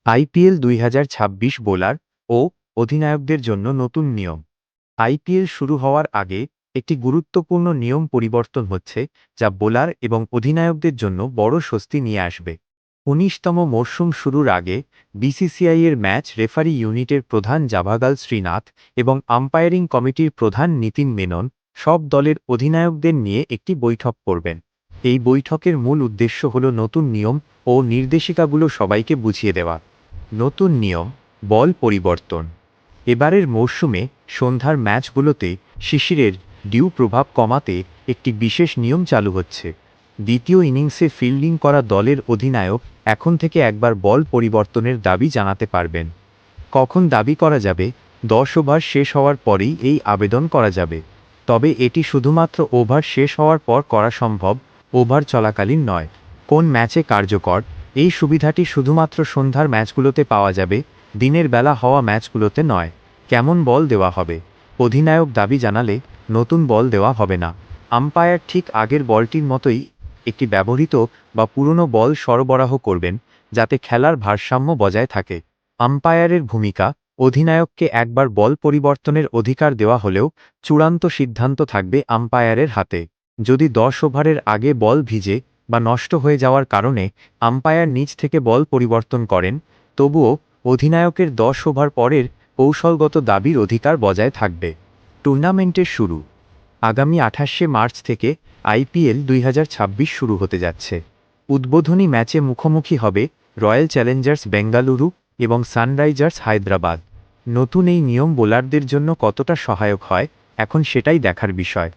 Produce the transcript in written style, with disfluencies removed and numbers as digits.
IPL ২০২৬ bowler ও অধিনায়কদের জন্য নতুন নিয়ম। আইপিএল শুরু হওয়ার আগে একটি গুরুত্বপূর্ণ নিয়ম পরিবর্তন হচ্ছে, যা বোলার এবং অধিনায়কদের জন্য বড় স্বস্তি নিয়ে আসবে। ১৯তম মরশুম শুরুর আগে বিসিসিআই-এর ম্যাচ রেফারি ইউনিটের প্রধান জাভাগাল শ্রীনাথ এবং আম্পায়ারিং কমিটির প্রধান নীতিন মেনন সব দলের অধিনায়কদের নিয়ে একটি বৈঠক করবেন। এই বৈঠকের মূল উদ্দেশ্য হল নতুন নিয়ম ও নির্দেশিকাগুলো সবাইকে বুঝিয়ে দেওয়া। নতুন নিয়ম, বল পরিবর্তন। এবারের মরশুমে সন্ধ্যার ম্যাচগুলোতে শিশিরের ডিউ প্রভাব কমাতে একটি বিশেষ নিয়ম চালু হচ্ছে। দ্বিতীয় ইনিংসে ফিল্ডিং করা দলের অধিনায়ক এখন থেকে একবার বল পরিবর্তনের দাবি জানাতে পারবেন। কখন দাবি করা যাবে? ১০ ওভার শেষ হওয়ার পরেই এই আবেদন করা যাবে। তবে এটি শুধুমাত্র ওভার শেষ হওয়ার পর করা সম্ভব, ওভার চলাকালীন নয়। কোন ম্যাচে কার্যকর? এই সুবিধাটি শুধুমাত্র সন্ধ্যার ম্যাচগুলোতে পাওয়া যাবে, দিনের বেলা হওয়া ম্যাচগুলোতে নয়। কেমন বল দেওয়া হবে? অধিনায়ক দাবি জানালে নতুন বল দেওয়া হবে না। আম্পায়ার ঠিক আগের বলটির মতোই একটি ব্যবহৃত বা পুরনো বল সরবরাহ করবেন, যাতে খেলার ভারসাম্য বজায় থাকে। আম্পায়ারের ভূমিকা: অধিনায়ককে একবার বল পরিবর্তনের অধিকার দেওয়া হলেও চূড়ান্ত সিদ্ধান্ত থাকবে আম্পায়ারের হাতে। যদি ১০ ওভারের আগে বল ভিজে বা নষ্ট হয়ে যাওয়ার কারণে আম্পায়ার নিজ থেকে বল পরিবর্তন করেন, তবুও অধিনায়কের ১০ ওভার পরের কৌশলগত দাবির অধিকার বজায় থাকবে। টুর্নামেন্টের শুরু: আগামী ২৮শে মার্চ থেকে আইপিএল ২০২৬ শুরু হতে যাচ্ছে। উদ্বোধনী ম্যাচে মুখোমুখি হবে রয়্যাল চ্যালেঞ্জার্স বেঙ্গালুরু এবং সানরাইজার্স হায়দ্রাবাদ। নতুন এই নিয়ম বোলারদের জন্য কতটা সহায়ক হয়, এখন সেটাই দেখার বিষয়।